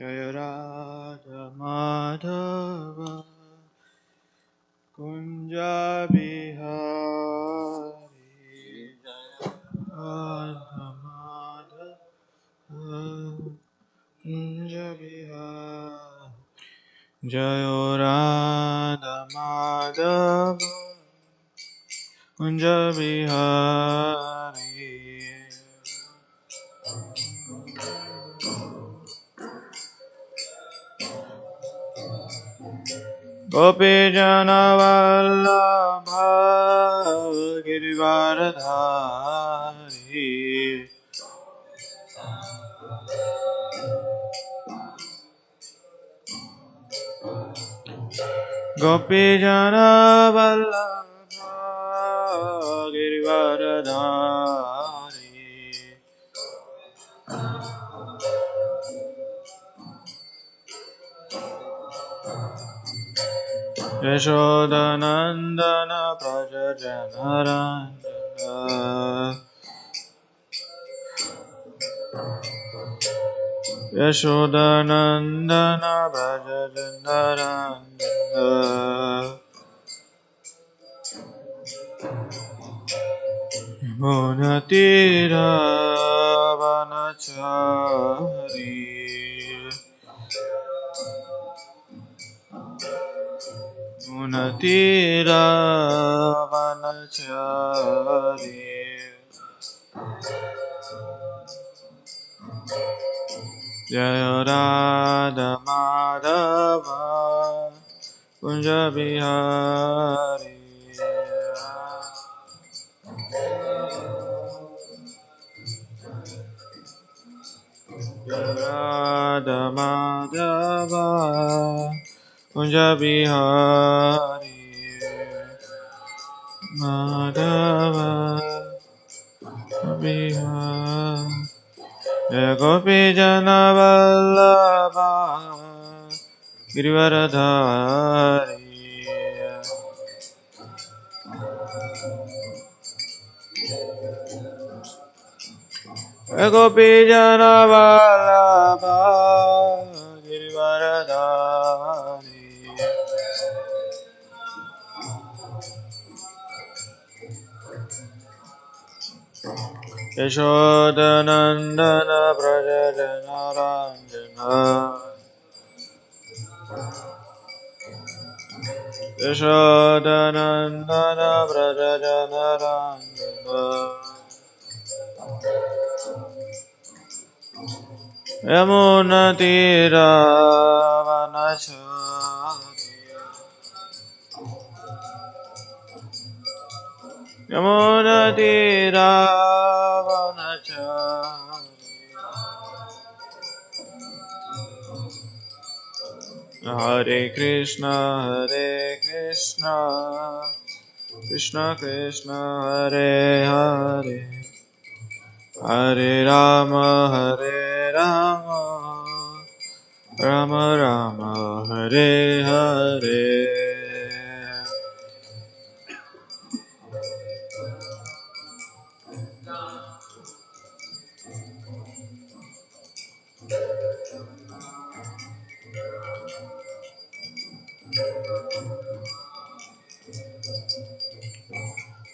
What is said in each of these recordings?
Jaya Radha Madhava Kunja Bihari Radha Madhava Kunja Bihari Jaya Radha Madhava Kunja Bihari Gopi Jana Vallabha Girivaradhari Gopi Jana Vallabha Girivaradhari Yashodanandana Praja Janarandana Yashodanandana Praja Janarandana Munatira Vanachari Munatira Vanachari Jaya Radha Madhava Kunja Bihari Jaya Radha Madhava Kunja Bihari Madhava Bihari Jaya Gopi Jana Vallabha Girivaradhari Jaya Gopi Jana Vallabha Girivaradhari Yashodanandana Praja Janarandana Yashodanandana Praja Janarandana Yamunatira Vanachari Yamunatira Vanachari Hare Krishna Krishna Krishna Hare Hare Hare Rama Rama Rama Hare Hare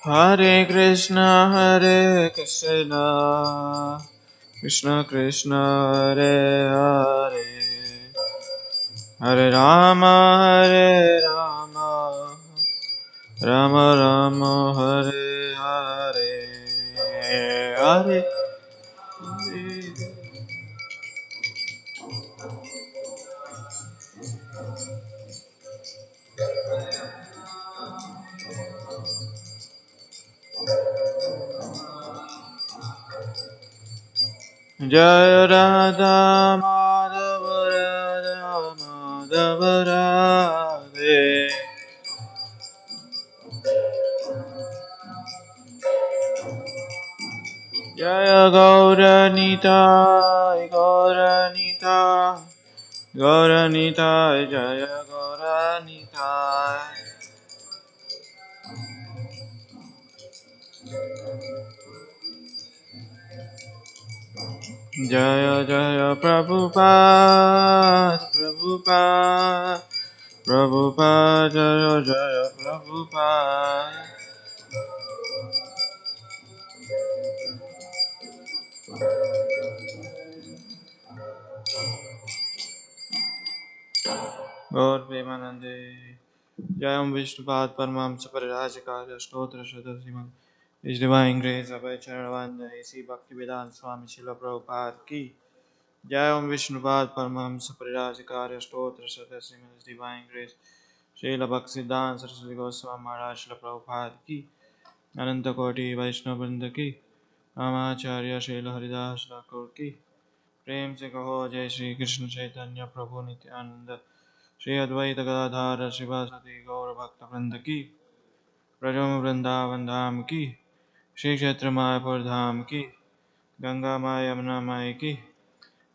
Hare Krishna Krishna Krishna Hare Hare Hare Rama Rama Rama Hare Hare Hare Jaya Radha Madhava Radhe Jaya Gauranitai Jaya Gauranitai Jaya Jaya Prabhupada, Prabhupada, Prabhupada, Jaya Jaya Prabhupada. Gaur Premanande. Jayam Vishnupad Paramamsa Parirajakarya Stotra Shadasiman. His Divine Grace Abhay Charanavanda A.C. Bhaktivedanta Swami Srila Prabhupada Ki. Jayam Vishnupad Paramamsa Parirajakarya Stotra Shadasiman. His Divine Grace Srila Bhaktivedanta Saraswati Goswami Maharaj Srila Prabhupada Ki. Ananta Koti Vaishnava Vrinda Ki. Ramacharya Srila Haridas Thakur Ki. प्रेम से कहो जय श्री कृष्ण चैतन्य प्रभु नित्यानंद श्री अद्वैत गदाधर शिवासति गौर भक्त वृंद की ब्रजम वृंदावन धाम की श्री क्षेत्र मायापुर धाम की Ganga my Yamuna my की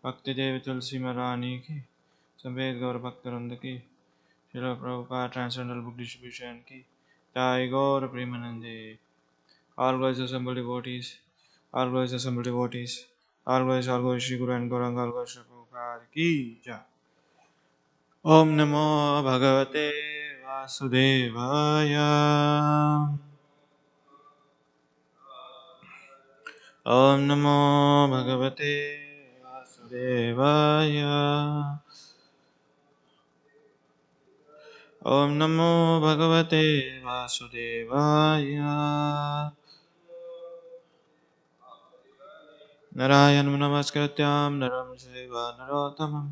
भक्ति देव तुलसी महारानी की समेत गौर भक्त वृंद की Srila Prabhupada transcendental book distribution की जय गौर प्रेमानंदे all glories assembled devotees all glories assembled devotees all glories Shri Guru and Gauranga all glories Shri Prabhupada की जय Om Namo Bhagavate Vasudevaya Om Namo Bhagavate Vasudevaya Om Namo Bhagavate Vasudevaya Narayanam Namaskrityam Naram Shiva Narottamam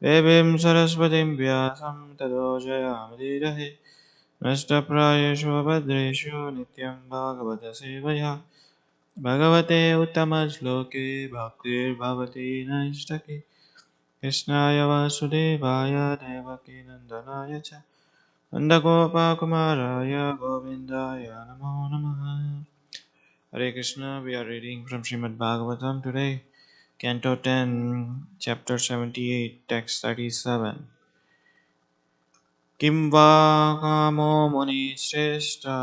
Devim Saraswatim Vyasam Tado Jayamudirahe Nashtaprayeshu Abhadreshu Nityam Bhagavata Sevaya Bhagavate Uttamashloke Bhaktir Bhavati Naistake Krishnaya Vasudevaya Devaki Nandanaya Cha Nandagopa Kumaraya Govindaya Namo Namaha Hare Krishna, we are reading from Srimad Bhagavatam today, Canto 10, Chapter 78, Text 37. Kim va kamo muni shrestha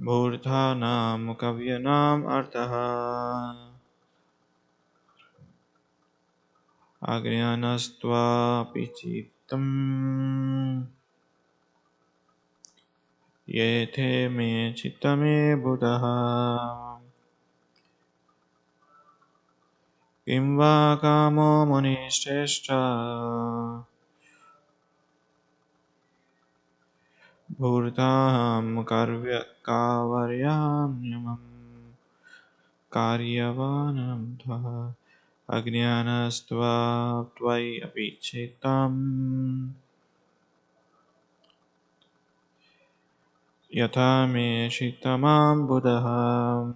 bhurthanam kavyanam artaha agriyanastva pichitam yethe me chittame buddha Kim va kamo muni shrestha Bhurtaham kavaryamyamam karyavanam tva Ajnanastva tvai apichetam Yatha me shitamam buddham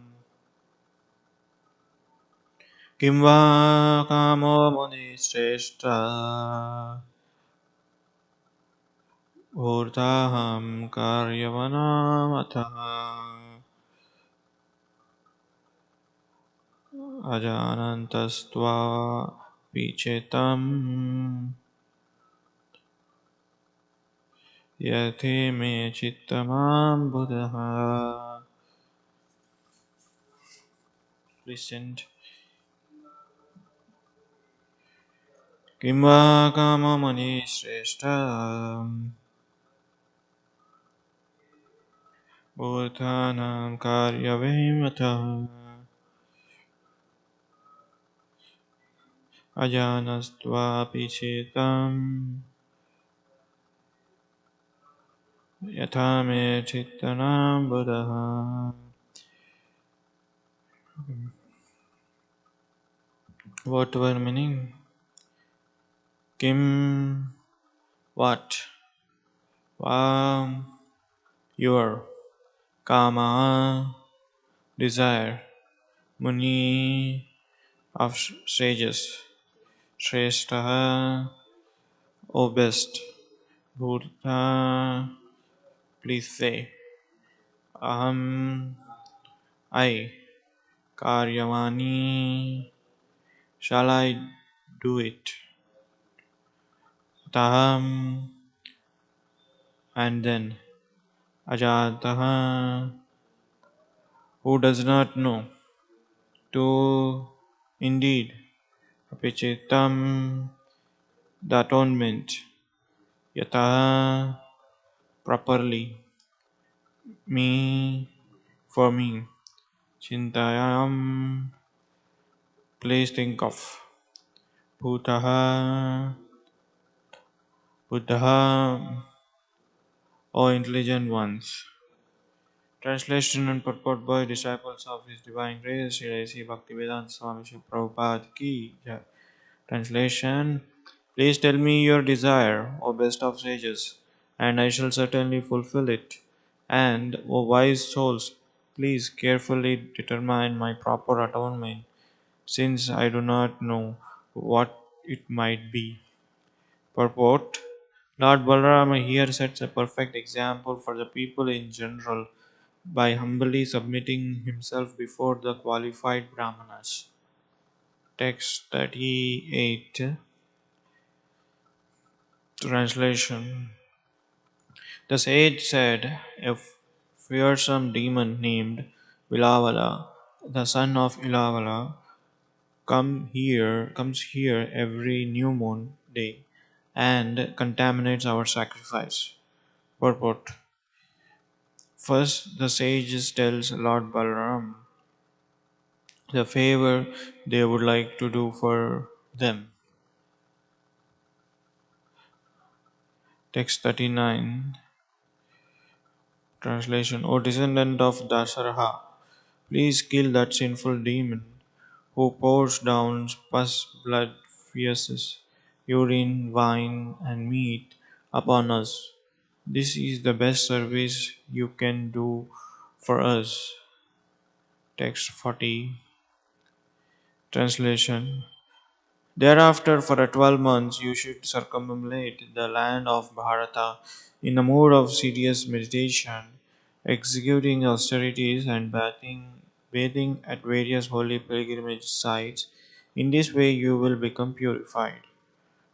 Kim va kamo muni shrestha Bhurtaham karyavanam ataha Ajanantastva pichetam Yate me chittamam buddha. Listened. Kimva kama mani shrestha Bhutanam karyavemata Ajanastva pichetam Yatha me chittanam buddha. What were meaning? Kim, what? Vam, your. Kama, desire. Muni, of sages. Shrestha, O best. Bhurta, please say. Aham, I. Karyavani, shall I do it? Taham, and then. Ajataha, who does not know, to indeed apichitam, the atonement, yata, properly, me, for me, chintayam, please think of, bhutaha, buddha, O intelligent ones. Translation and purport by disciples of His Divine Grace, Sri Bhaktivedanta Swami Srila Prabhupada Ki Jai. Translation: Please tell me your desire, O best of sages, and I shall certainly fulfill it. And, O wise souls, please carefully determine my proper atonement, since I do not know what it might be. Purport: Lord Balarama here sets a perfect example for the people in general by humbly submitting himself before the qualified Brahmanas. Text 38. Translation: The sage said, a fearsome demon named Vilavala, the son of Ilavala, comes here every new moon day and contaminates our sacrifice. Purport: First, the sages tells Lord Balaram the favor they would like to do for them. Text 39. Translation: O descendant of Dasaraha, please kill that sinful demon who pours down pus, blood, feces, urine, wine, and meat upon us. This is the best service you can do for us. Text 40. Translation: Thereafter, for 12 months, you should circumambulate the land of Bharata in a mood of serious meditation, executing austerities and bathing at various holy pilgrimage sites. In this way, you will become purified.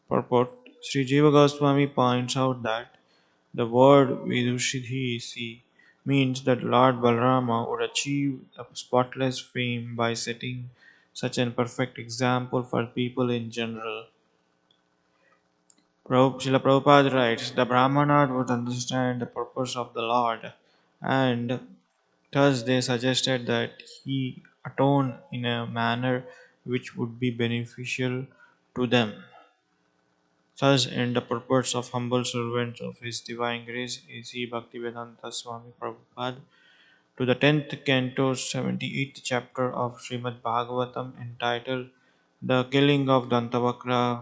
Purport: Sri Jiva Goswami points out that the word Vidushidhi means that Lord Balarama would achieve a spotless fame by setting such an perfect example for people in general. Srila Prabhupada writes, the Brahmanas would understand the purpose of the Lord, and thus they suggested that he atone in a manner which would be beneficial to them. Thus end the purports of humble servants of His Divine Grace A.C. Bhaktivedanta Swami Prabhupada to the 10th canto, 78th chapter of Srimad Bhagavatam entitled The Killing of Dantavakra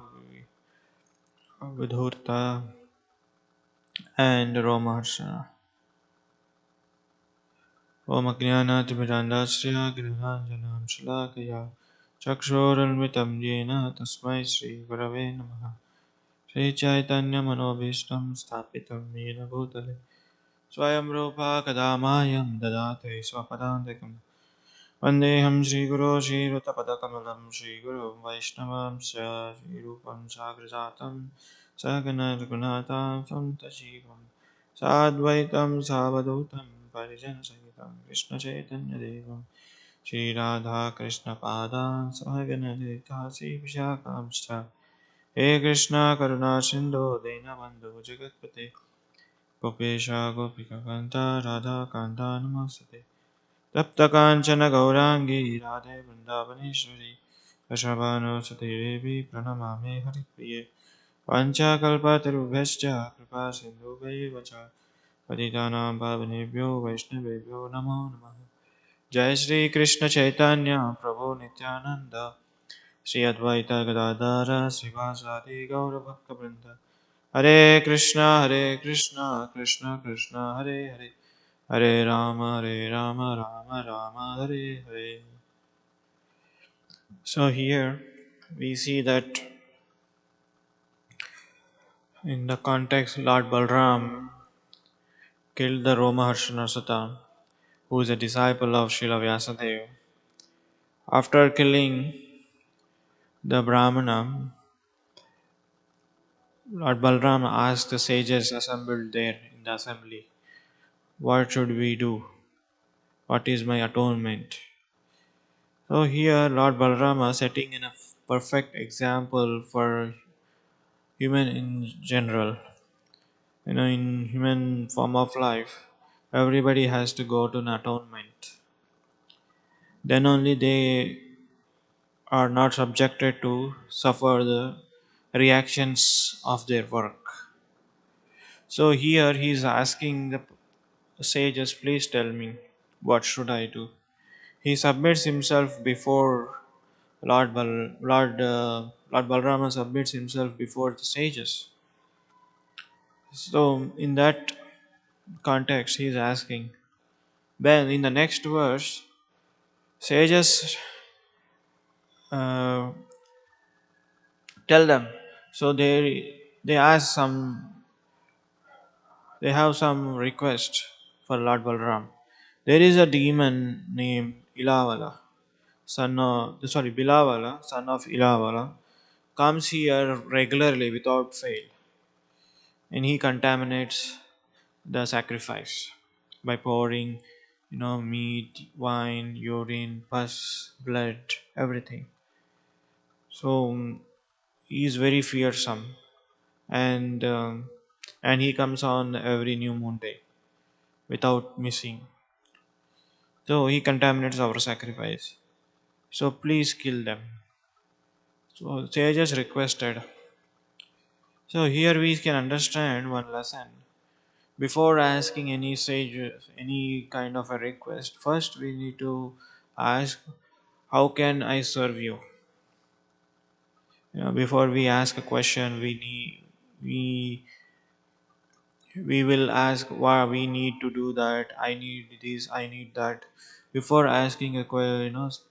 Vidhurta and Romaharsana. Om Ajnanatimidandasya Giriranjanam Shalakaya Chakshorunmitam Yena Tasmai Sri Gurave Namaha Sri Chaitanya Manobhishtam Sthapitam Yena Bhutale Swayam Rupa Kadamayam Dadate Swapadantikam Vandeham Sri Guru Sri Rutapadakamalam Sri Guru Vaishnavam Sya Sri Rupam Sagrajatam Sagana Raghunatam Santajivam Sadvaitam Savadutam Parijana Sahitam Krishna Chaitanya Devam Sri Radha Krishna Padam Sahagana Lita Sri Vishakam He Krishna Karuna Sindhu Dinabandhu Jagatpate Gopesha Gopika Kanta Radha Kanta Namasate Tapta Kanchana Gaurangi Radhe Vrindavaneshwari Kashabano Devi Pranamame Haripriye Pancha Kalpatarubhascha Kripa Sindhu Vacha Patitanam Pavanebhyo Vaishnavebhyo Namo Namaha Jai Shri Krishna Chaitanya Prabhu Nityananda Shri Advaita Gadadara Srivasadi Gaura Bhakta Vrinda Hare Krishna, Krishna Krishna, Hare Hare, Hare Rama, Rama Rama, Hare Hare. So here we see that in the context Lord Balram killed the Romaharshana Sutta, who is a disciple of Srila Vyasadeva. After killing the Brahmana, Lord Balram asked the sages assembled there in the assembly, what should we do? What is my atonement? So here Lord Balrama setting in a perfect example for human in general. In human form of life, everybody has to go to an atonement. Then only they are not subjected to suffer the reactions of their work. So here he is asking the sages, please tell me, what should I do? He submits himself before Lord Balrama submits himself before the sages. So in that context, he is asking. Then in the next verse, sages uh, tell them. So they ask some. They have some request for Lord Balram. There is a demon named Ilavala, Bilavala, son of Ilavala, comes here regularly without fail, and he contaminates the sacrifice by pouring, meat, wine, urine, pus, blood, everything. So he is very fearsome, and he comes on every new moon day without missing. So he contaminates our sacrifice. So please kill them. So sages requested. So here we can understand one lesson. Before asking any sage any kind of a request, first we need to ask, how can I serve you? Before we ask a question, we will ask why we need to do that. I need this. I need that. Before asking a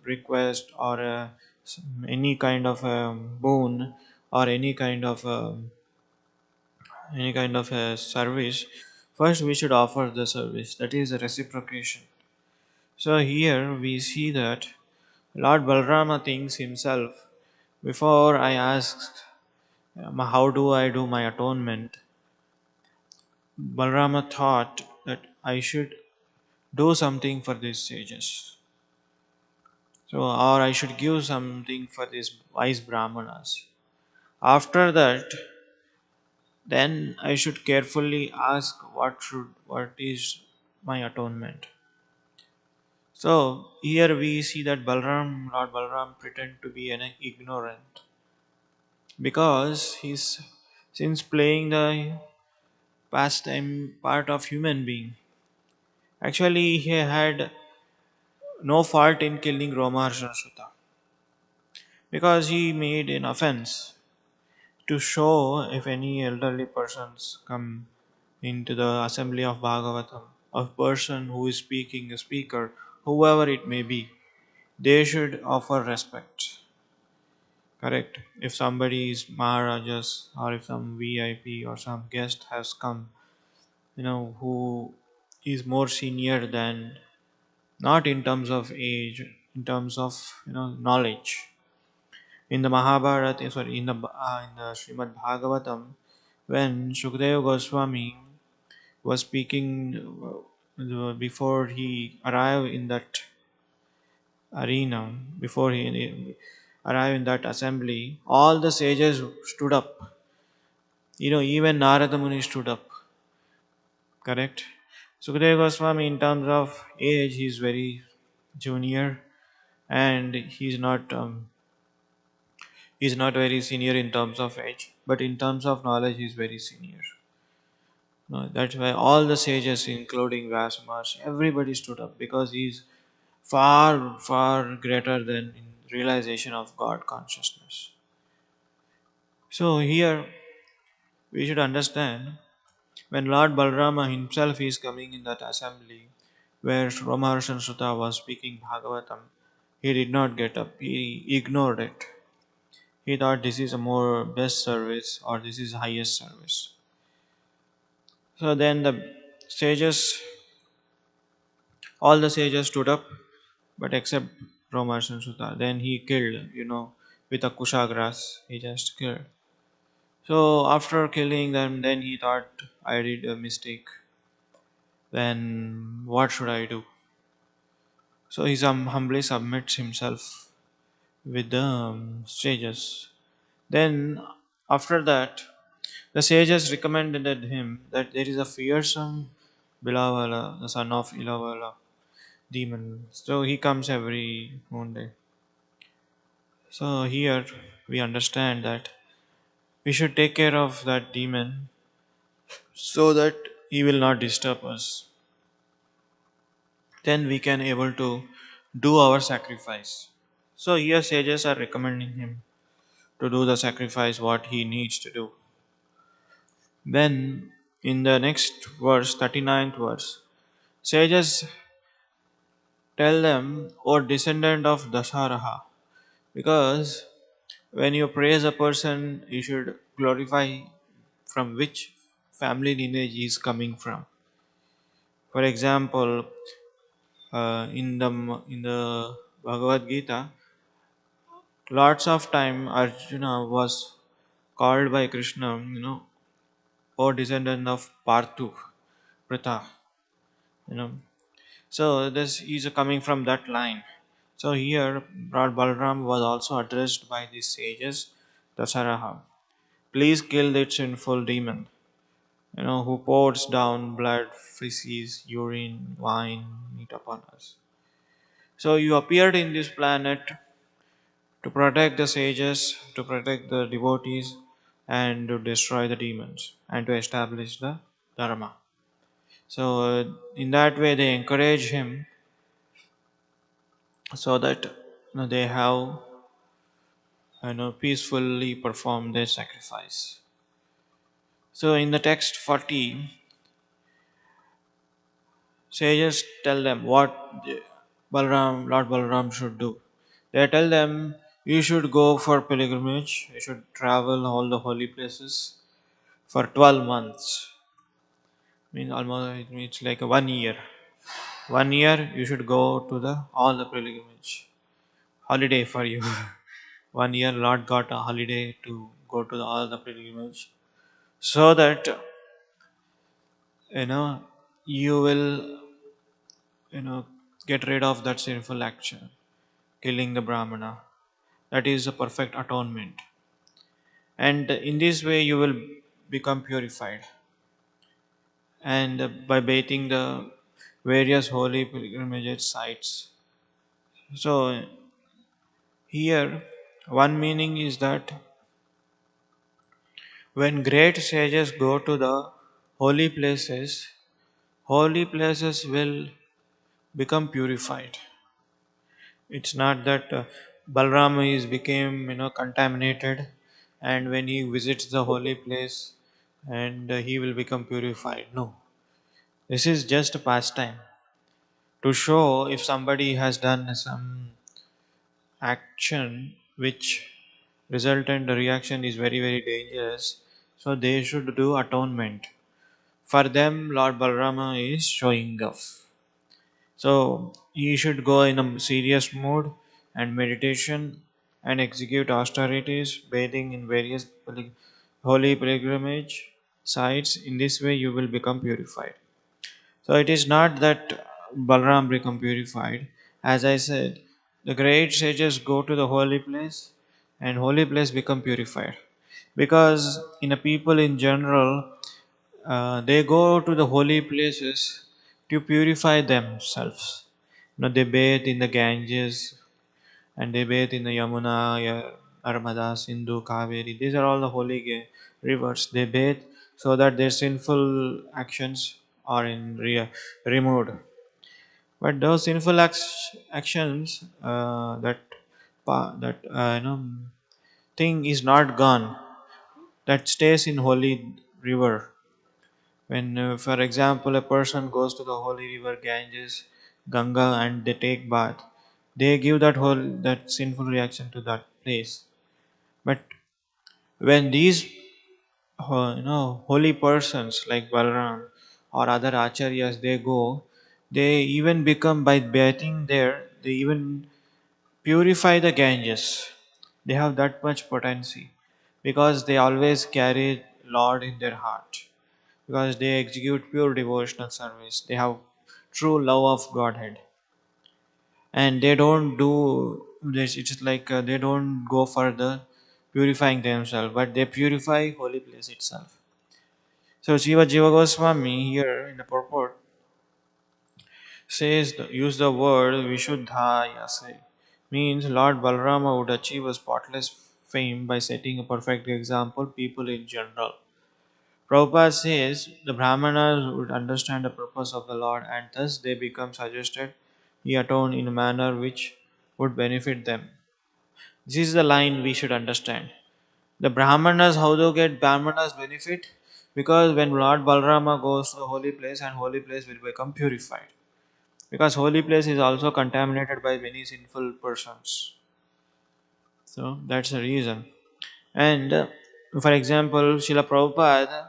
request or any kind of boon or any kind of a service, first we should offer the service. That is a reciprocation. So here we see that Lord Balrama thinks himself, before I asked, how do I do my atonement? Balrama thought that I should do something for these sages. So, or I should give something for these wise brahmanas. After that, then I should carefully ask what is my atonement. So here we see that Lord Balram pretend to be an ignorant, because he's since playing the pastime part of human being. Actually, he had no fault in killing Romaharshan Sutta, because he made an offense to show if any elderly persons come into the assembly of Bhagavatam, a person who is speaking, a speaker, whoever it may be, they should offer respect. Correct. If somebody is Maharajas or if some VIP or some guest has come, who is more senior than, not in terms of age, in terms of knowledge. In the Mahabharata, in the Srimad Bhagavatam, when Shukadeva Goswami was speaking before he arrived in that arena, before he arrived in that assembly, all the sages stood up. Even Narada Muni stood up. Correct. Sukadeva Goswami, in terms of age, he is very junior, and he's not very senior in terms of age, but in terms of knowledge, he's very senior. No, that's why all the sages, including Vyasa, everybody stood up, because he's far, far greater than in realization of God consciousness. So here we should understand, when Lord Balrama himself is coming in that assembly where Romaharshan Sutta was speaking Bhagavatam, he did not get up. He ignored it. He thought this is a more best service, or this is highest service. So then all the sages stood up, but except Romaharshan Sutta. Then he killed, with a kusha he just killed. So after killing them, then he thought, I did a mistake. Then what should I do? So he humbly submits himself with the sages. Then, after that, the sages recommended him that there is a fearsome Bilavala, the son of Ilavala, demon. So he comes every Monday. So here we understand that we should take care of that demon so that he will not disturb us. Then we can able to do our sacrifice. So here sages are recommending him to do the sacrifice what he needs to do. Then in the next verse, 39th verse, sages tell them, O descendant of Dasaraha, because when you praise a person, you should glorify from which family lineage he is coming from. For example, in the Bhagavad Gita, lots of time Arjuna was called by Krishna, O descendant of Parthu, Pritha, you know. So this is coming from that line. So here, Lord Balram was also addressed by these sages, Dasaraha. Please kill that sinful demon, who pours down blood, feces, urine, wine, meat upon us. So you appeared in this planet to protect the sages, to protect the devotees, and to destroy the demons, and to establish the Dharma. So in that way, they encourage him so that they have peacefully perform their sacrifice. So in the text 40, sages tell them what Lord Balaram should do. They tell them you should go for pilgrimage, you should travel all the holy places for 12 months. Means almost it means like a 1 year. 1 year you should go to the all the pilgrimage. Holiday for you. 1 year Lord got a holiday to go to all the pilgrimage. So that you know you will you know get rid of that sinful action, killing the Brahmana. That is a perfect atonement. And in this way you will become purified. And by bathing the various holy pilgrimage sites. So here one meaning is that when great sages go to the holy places will become purified. It's not that Balram is became contaminated, and when he visits the holy place, and he will become purified. No, this is just a pastime to show if somebody has done some action which resultant reaction is very very dangerous. So they should do atonement. For them, Lord Balrama is showing off. So he should go in a serious mood and meditation and execute austerities, bathing in various holy pilgrimage sites. In this way, you will become purified. So it is not that Balram become purified. As I said, the great sages go to the holy place and holy place become purified. Because in a people in general, they go to the holy places to purify themselves. They bathe in the Ganges and they bathe in the Yamuna, Narmada, Sindhu, Kaveri. These are all the holy rivers. They bathe so that their sinful actions are removed. But those sinful actions, thing is not gone. That stays in holy river. When, for example, a person goes to the holy river Ganges, Ganga, and they take bath, they give that sinful reaction to that place. But when these holy persons like Balaram or other acharyas they go, they even become by bathing there, they even purify the Ganges. They have that much potency because they always carry Lord in their heart, because they execute pure devotional service. They have true love of Godhead. and they don't do this. It's like they don't go further purifying themselves, but they purify holy place itself. So Jiva Goswami here in the purport says use the word Vishuddhayase, means Lord Balrama would achieve a spotless fame by setting a perfect example people in general. Prabhupada says the Brahmanas would understand the purpose of the Lord and thus they become suggested he atone in a manner which would benefit them. This is the line we should understand. The Brahmanas, how they get Brahmanas benefit? Because when Lord Balrama goes to the holy place and holy place will become purified. Because holy place is also contaminated by many sinful persons. So that's the reason. And for example, Srila Prabhupada,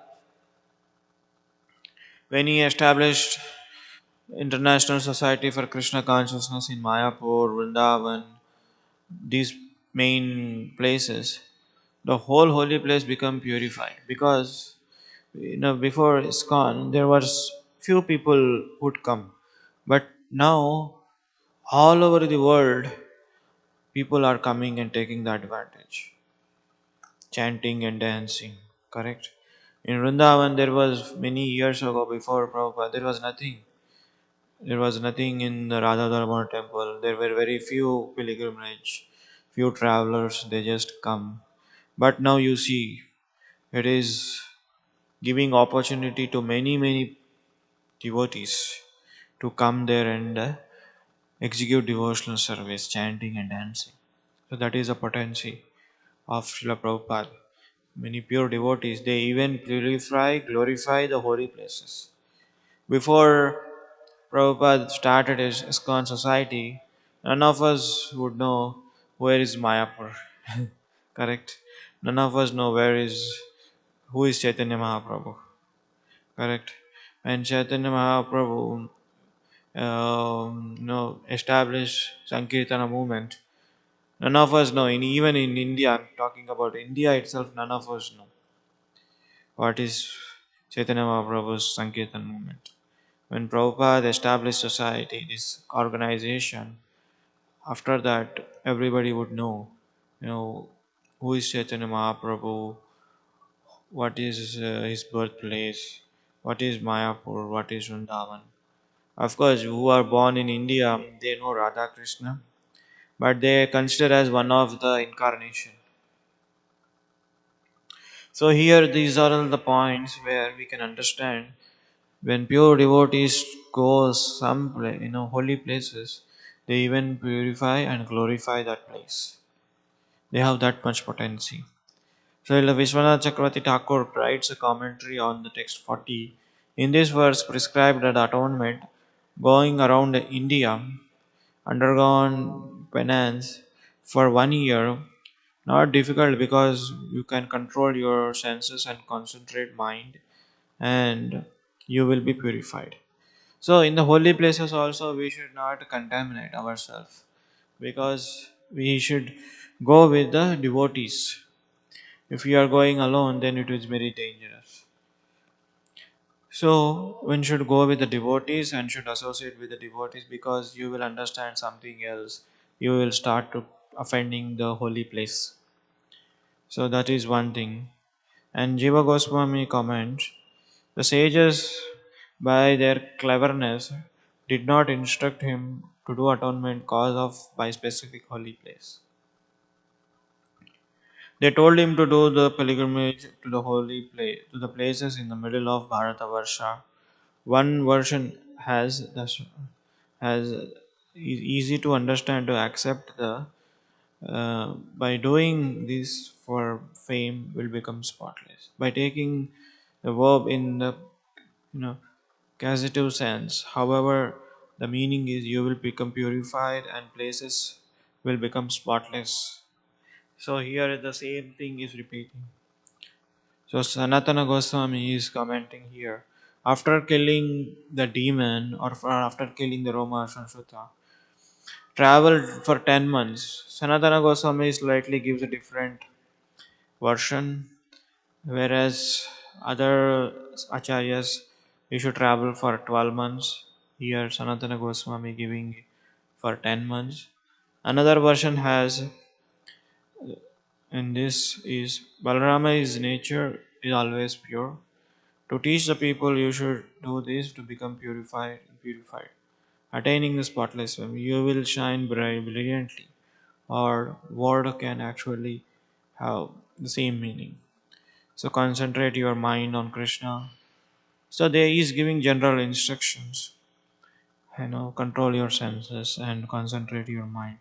when he established International Society for Krishna Consciousness in Mayapur, Vrindavan, these main places, the whole holy place become purified because before ISKCON there was few people would come, but now all over the world people are coming and taking the advantage, chanting and dancing. Correct. In Vrindavan there was many years ago before Prabhupada there was nothing. There was nothing in the Radha Dharma temple. There were very few pilgrimage, few travelers. They just come. But now you see, it is giving opportunity to many devotees to come there and execute devotional service, chanting and dancing. So that is a potency of Srila Prabhupada. Many pure devotees, they even purify, glorify the holy places. Before Prabhupada started his ISKCON society, none of us would know where is Mayapur. Correct? None of us know who is Chaitanya Mahaprabhu. Correct? When Chaitanya Mahaprabhu established Sankirtana movement, none of us know. Even in India, I'm talking about India itself, none of us know what is Chaitanya Mahaprabhu's Sankirtan movement. When Prabhupada established society, this organization, after that everybody would know, you know, who is Chaitanya Mahaprabhu, what is his birthplace, what is Mayapur, what is Vrindavan. Of course, who are born in India, they know Radha Krishna, but they consider as one of the incarnation. So here, these are all the points where we can understand when pure devotees go holy places, they even purify and glorify that place. They have that much potency. So Vishwanath Chakravarti Thakur writes a commentary on the text 40. In this verse, prescribed that atonement, going around India, undergone penance for 1 year, not difficult because you can control your senses and concentrate mind, and you will be purified. So in the holy places also we should not contaminate ourselves because we should go with the devotees. If we are going alone, then it is very dangerous. So one should go with the devotees and should associate with the devotees because you will understand something else. You will start to offending the holy place. So that is one thing. And Jiva Goswami comments, the sages by their cleverness did not instruct him to do atonement cause of by specific holy place. They told him to do the pilgrimage to the holy place to the places in the middle of Bharatavarsha. One version has is easy to understand to accept the by doing this for fame will become spotless. By taking the verb in the you know causative sense, however, the meaning is you will become purified and places will become spotless. So here the same thing is repeating. So Sanatana Goswami is commenting here. After killing the demon or after killing the Roma Sansuta, traveled for 10 months. Sanatana Goswami slightly gives a different version, whereas other acharyas you should travel for 12 months. Here Sanatana Goswami giving for 10 months. Another version has, and this is Balarama is nature is always pure. To teach the people you should do this to become purified. Attaining the spotless flame, you will shine brilliantly. Or word can actually have the same meaning. So concentrate your mind on Krishna. So there is giving general instructions. Control your senses and concentrate your mind.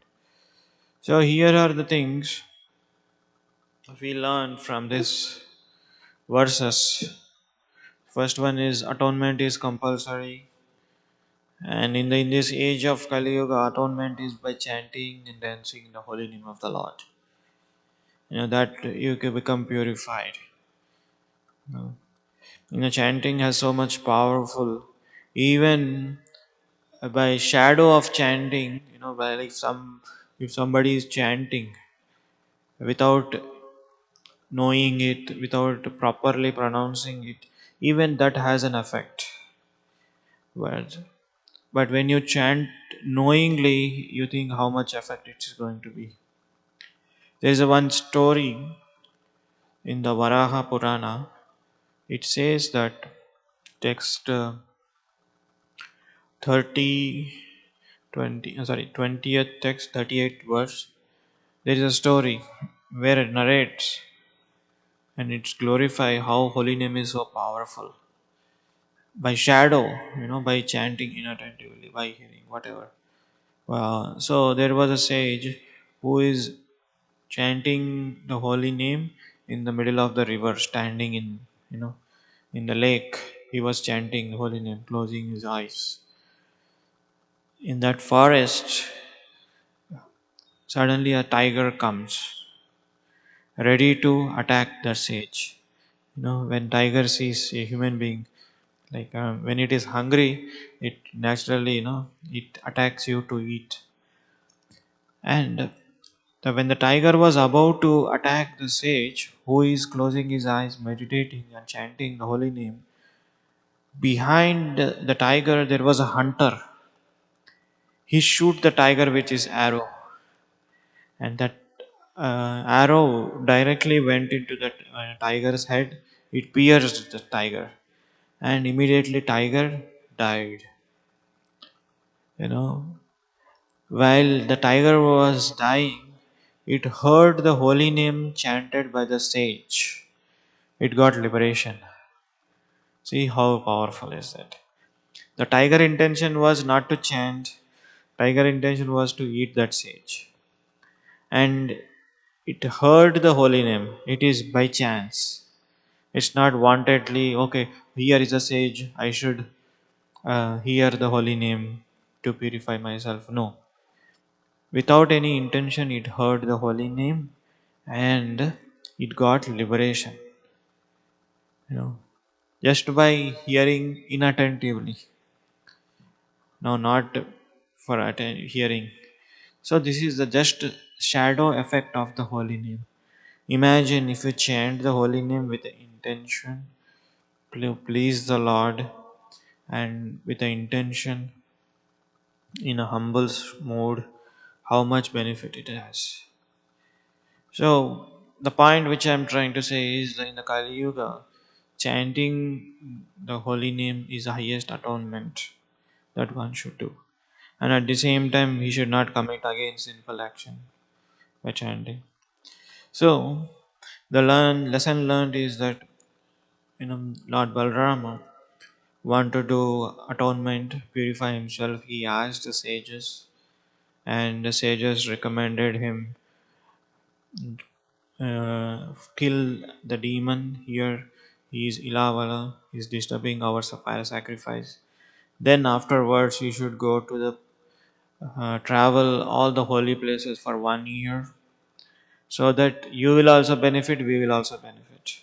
So here are the things we learn from this verses. First one is atonement is compulsory, and in this age of Kali Yuga, atonement is by chanting and dancing in the holy name of the Lord. That you can become purified. You know, chanting has so much powerful. Even by shadow of chanting, by like some if somebody is chanting without knowing it, without properly pronouncing it, even that has an effect. But but when you chant knowingly, you think how much effect it is going to be. There is a one story in the Varaha Purana. It says that text 30 20 20th text 38th verse. There is a story where it narrates and it's glorify how holy name is so powerful. By shadow, by chanting inattentively, by hearing, whatever. So there was a sage who is chanting the holy name in the middle of the river, standing in the lake. He was chanting the holy name, closing his eyes. In that forest, suddenly a tiger comes, ready to attack the sage. When tiger sees a human being, like when it is hungry, it naturally, it attacks you to eat. And when the tiger was about to attack the sage, who is closing his eyes, meditating and chanting the holy name, behind the tiger there was a hunter. He shoot the tiger with his arrow, and that arrow directly went into the tiger's head. It pierced the tiger, and immediately tiger died. You know, while the tiger was dying, it heard the holy name chanted by the sage. It got liberation. See how powerful is that? The tiger intention was not to chant. Tiger intention was to eat that sage. And it heard the holy name. It is by chance. It's not wantedly, okay, here is a sage, I should hear the holy name to purify myself. No. Without any intention, it heard the holy name and it got liberation. You know, just by hearing inattentively. No, not for hearing. So this is the just shadow effect of the holy name. Imagine if you chant the holy name with the intention to please the Lord and with the intention in a humble mode, how much benefit it has. So the point which I am trying to say is that in the Kali Yuga, chanting the holy name is the highest atonement that one should do. And at the same time, he should not commit again sinful action by chanting. So the lesson learned is that Lord Balrama wanted to do atonement, purify himself. He asked the sages, and the sages recommended him kill the demon. Here he is Ilavala, he is disturbing our fire sacrifice. Then afterwards, you should go to the travel all the holy places for 1 year, so that you will also benefit, we will also benefit.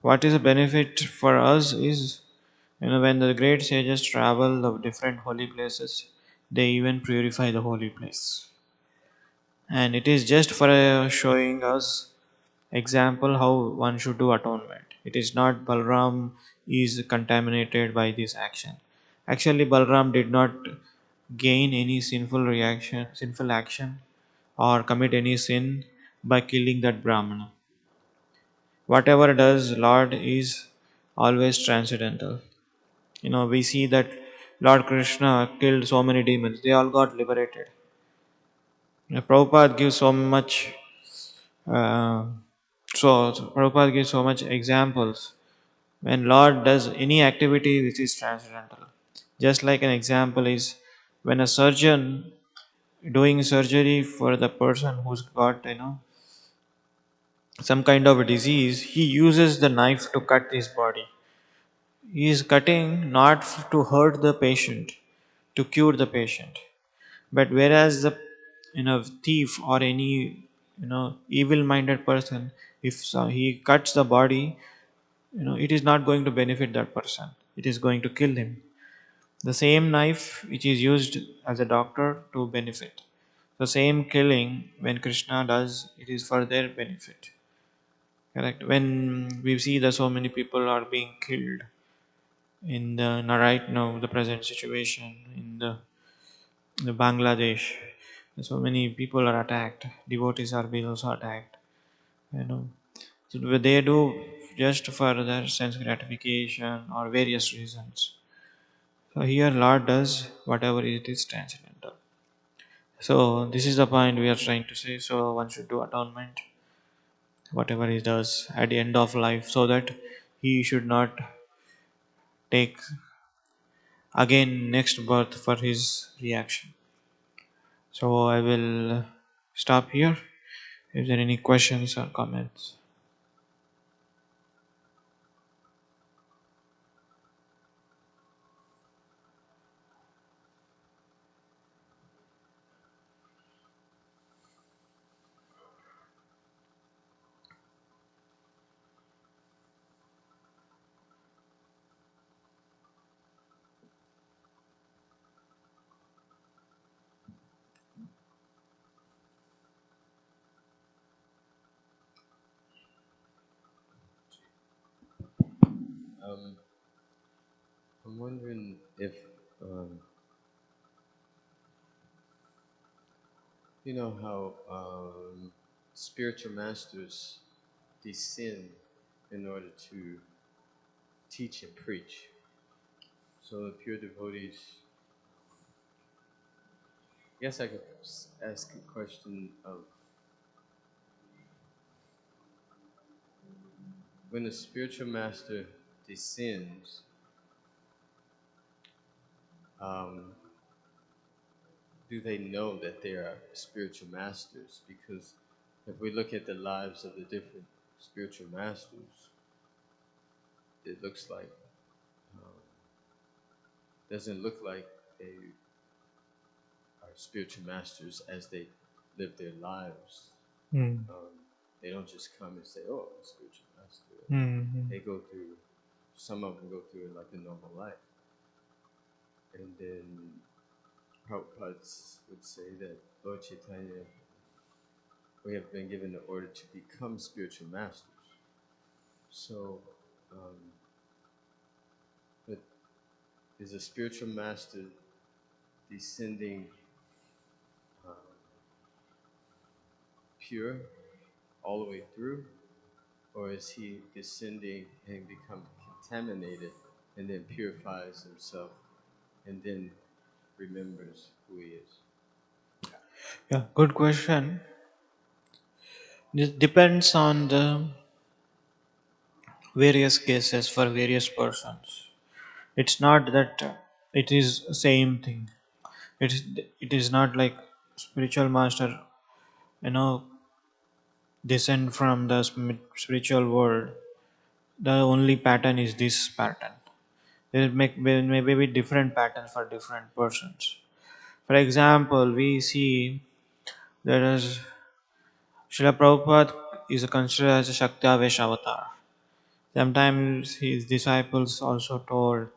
What is a benefit for us is, when the great sages travel the different holy places, they even purify the holy place. And it is just for showing us example how one should do atonement. It is not Balram is contaminated by this action. Actually, Balram did not gain any sinful action, or commit any sin by killing that Brahmana. Whatever does Lord is always transcendental. We see that Lord Krishna killed so many demons, they all got liberated. Prabhupada gives so much, uh, Prabhupada gives so much examples when Lord does any activity which is transcendental. Just like an example is when a surgeon doing surgery for the person who's got some kind of a disease, he uses the knife to cut his body. He is cutting not to hurt the patient, to cure the patient. But whereas the thief or any evil-minded person, if he cuts the body, it is not going to benefit that person. It is going to kill him. The same knife which is used as a doctor to benefit. The same killing when Krishna does, it is for their benefit. Correct. When we see that so many people are being killed in the now right now the present situation in the Bangladesh, so many people are attacked. Devotees are being also attacked. You know, so they do just for their sense gratification or various reasons. So here Lord does whatever it is transcendental. So this is the point we are trying to say. So one should do atonement, whatever he does at the end of life, so that he should not take again next birth for his reaction. So I will stop here. If there are any questions or comments. Um, I'm wondering if you know how spiritual masters descend in order to teach and preach. So the pure devotees, I guess I could ask a question of when a spiritual master descends, um, do they know that they are spiritual masters? Because if we look at the lives of the different spiritual masters, it looks like um, doesn't look like they are spiritual masters as they live their lives. Mm. Um, they don't just come and say, "Oh, I'm a spiritual master." Mm. They go through. Some of them go through it like a normal life, and then Prabhupada would say that Lord Chaitanya, we have been given the order to become spiritual masters. So, um, but is a spiritual master descending um, pure all the way through, or is he descending and become contaminated and then purifies himself and then remembers who he is? Yeah, good question. This depends on the various cases for various persons. It's not that it is same thing. It is not like spiritual master, you know, descend from the spiritual world. The only pattern is this pattern. There may be different patterns for different persons. For example, we see there is Srila Prabhupada is considered as a Shakti avatar. Sometimes his disciples also told,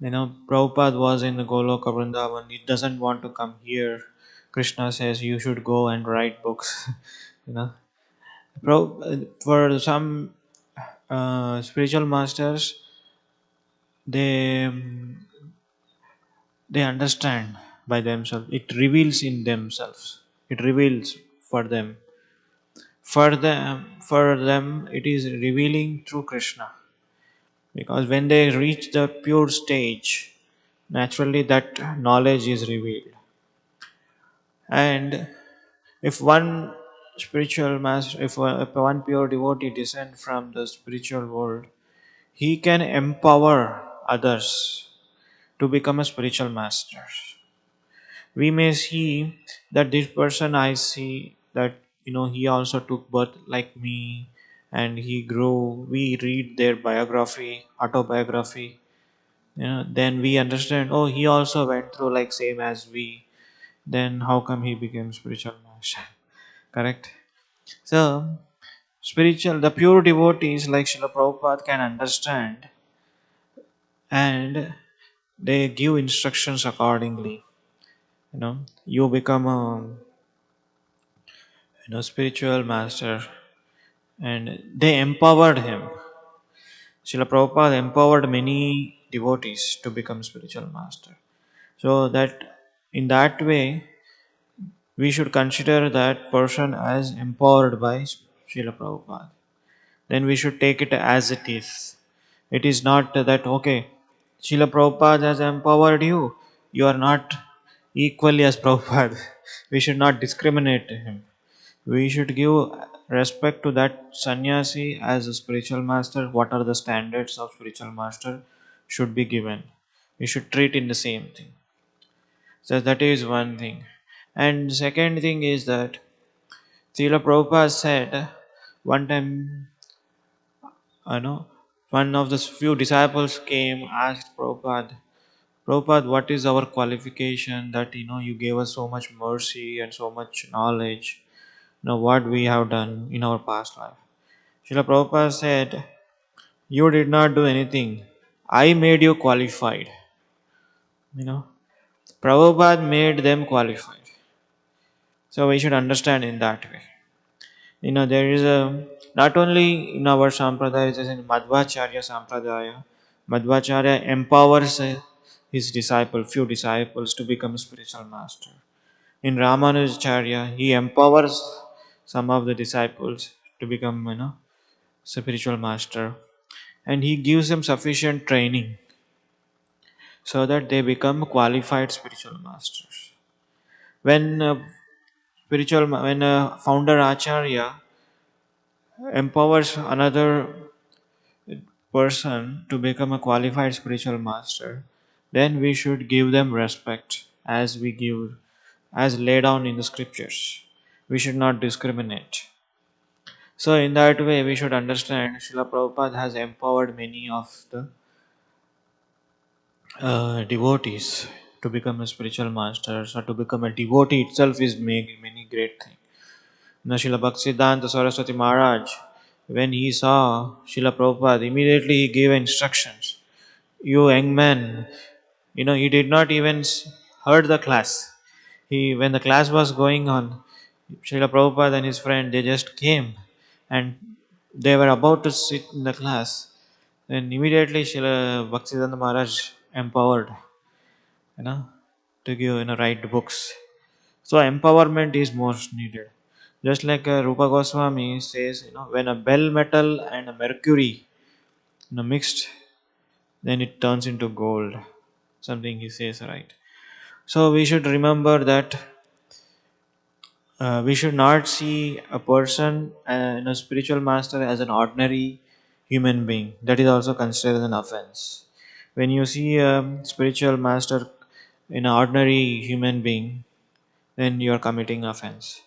Prabhupada was in the Goloka Vrindavan. He doesn't want to come here. Krishna says you should go and write books. you know, for some spiritual masters, they they understand by themselves. It reveals in themselves. It reveals for them. For them, it is revealing through Krishna. Because when they reach the pure stage, naturally that knowledge is revealed. And if one spiritual master, if one pure devotee descend from the spiritual world, he can empower others to become a spiritual master. We may see that this person, I see that he also took birth like me, and he grew. We read their biography, autobiography. Then we understand. Oh, he also went through like same as we. Then how come he became spiritual master? Correct. So the pure devotees like Srila Prabhupada can understand, and they give instructions accordingly. You become a spiritual master, and they empowered him. Srila Prabhupada empowered many devotees to become spiritual master. So that in that way, we should consider that person as empowered by Srila Prabhupada. Then we should take it as it is. It is not that, okay, Srila Prabhupada has empowered you, you are not equally as Prabhupada. We should not discriminate him. We should give respect to that sannyasi as a spiritual master. What are the standards of spiritual master should be given. We should treat in the same thing. So that is one thing. And second thing is that Srila Prabhupada said one time, one of the few disciples came, asked Prabhupada, Prabhupada, what is our qualification that you gave us so much mercy and so much knowledge? What we have done in our past life. Srila Prabhupada said, you did not do anything. I made you qualified. You know, Prabhupada made them qualified. So we should understand in that way. There is a, not only in our sampradaya, it is in Madhvacharya sampradaya. Madhvacharya empowers his disciple, few disciples to become spiritual master. In Ramanujacharya, he empowers some of the disciples to become, spiritual master. And he gives them sufficient training so that they become qualified spiritual masters. When founder Acharya empowers another person to become a qualified spiritual master, then we should give them respect as laid down in the scriptures. We should not discriminate. So in that way, we should understand Srila Prabhupada has empowered many of the devotees to become a spiritual masters, or to become a devotee itself is making many great things. Srila Bhaktisiddhanta Saraswati Maharaj, when he saw Srila Prabhupada, immediately he gave instructions. You young man, he did not even heard the class. When the class was going on, Srila Prabhupada and his friend, they just came and they were about to sit in the class. Then immediately Srila Bhaktisiddhanta Maharaj empowered, you know, to give, write books. So empowerment is most needed. Just like Rupa Goswami says, when a bell metal and a mercury, mixed, then it turns into gold. Something he says, right? So we should remember that we should not see a person, a spiritual master, as an ordinary human being. That is also considered an offense. When you see a spiritual master in an ordinary human being, then you are committing offense.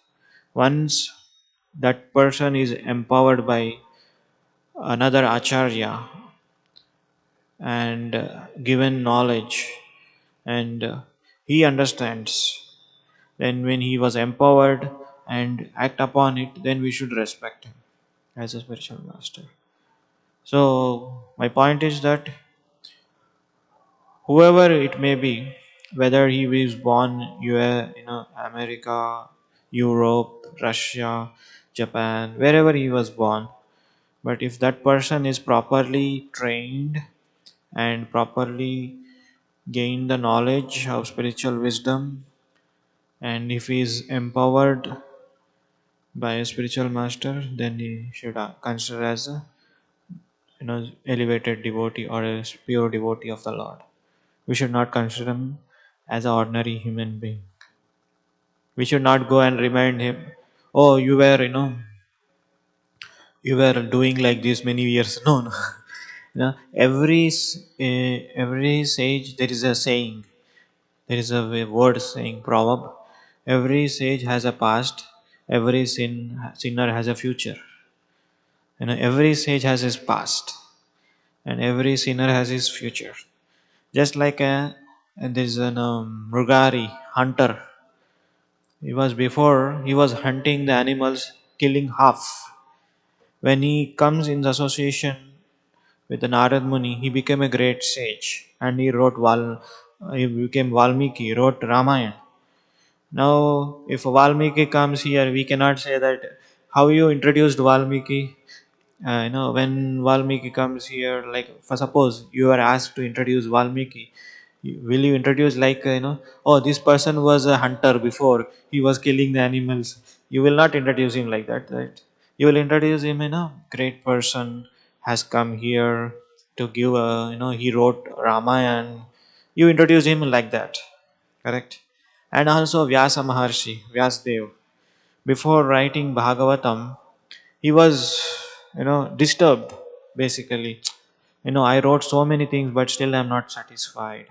Once that person is empowered by another acharya and given knowledge, and he understands, then when he was empowered and act upon it, then we should respect him as a spiritual master. So my point is that whoever it may be, whether he was born America, Europe, Russia, Japan, wherever he was born, but if that person is properly trained and properly gain the knowledge of spiritual wisdom, and if he is empowered by a spiritual master, then he should consider as a elevated devotee or a pure devotee of the Lord. We should not consider him as an ordinary human being. We should not go and remind him, oh, you were doing like this many years. No, no. Every sage there is a saying, there is a word saying proverb. Every sage has a past. Every sinner has a future. Every sage has his past, and every sinner has his future. Just like there is an Mrugari hunter. He was hunting the animals, killing half. When he comes in association with the Narad Muni, he became a great sage, and he became Valmiki, he wrote Ramayana. Now, if Valmiki comes here, we cannot say that how you introduced Valmiki. When Valmiki comes here, like for suppose you are asked to introduce Valmiki, will you introduce like oh, this person was a hunter before, he was killing the animals. You will not introduce him like that, right? You will introduce him, great person has come here to give a, he wrote Ramayan. You introduce him like that, correct? And also Vyasa Maharshi, Vyasdev, before writing Bhagavatam, he was, disturbed basically. I wrote so many things, but still I'm not satisfied,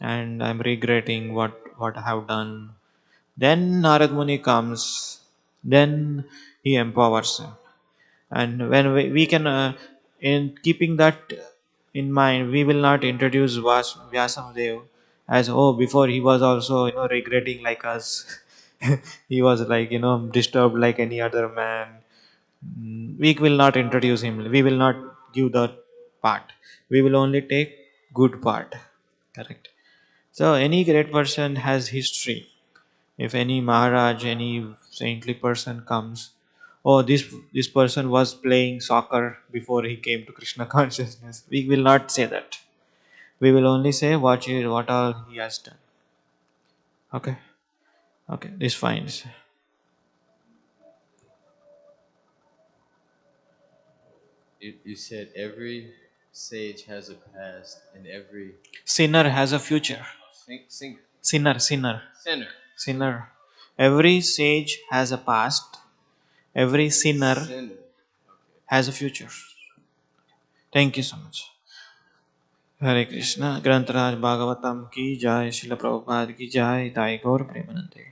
and I'm regretting what I have done. Then Narad Muni comes, then he empowers him. And when we can, in keeping that in mind, we will not introduce Vyasadev as, oh, before he was also, regretting like us. He was like, disturbed like any other man. We will not introduce him. We will not give that part. We will only take good part. Correct. So any great person has history. If any Maharaj, any saintly person comes, oh, this person was playing soccer before he came to Krishna consciousness. We will not say that. We will only say what all he has done. Okay, okay, this fine. You said every sage has a past and every Sinner has a future. singer. Sinner, Sinner. sinner. Every sage has a past. Every sinner Sinner. has a future. Thank you so much. हरे कृष्णा ग्रंथराज भागवतम की जय, शिल प्रभुपाद की जय, ताई गौर प्रेमानंदे।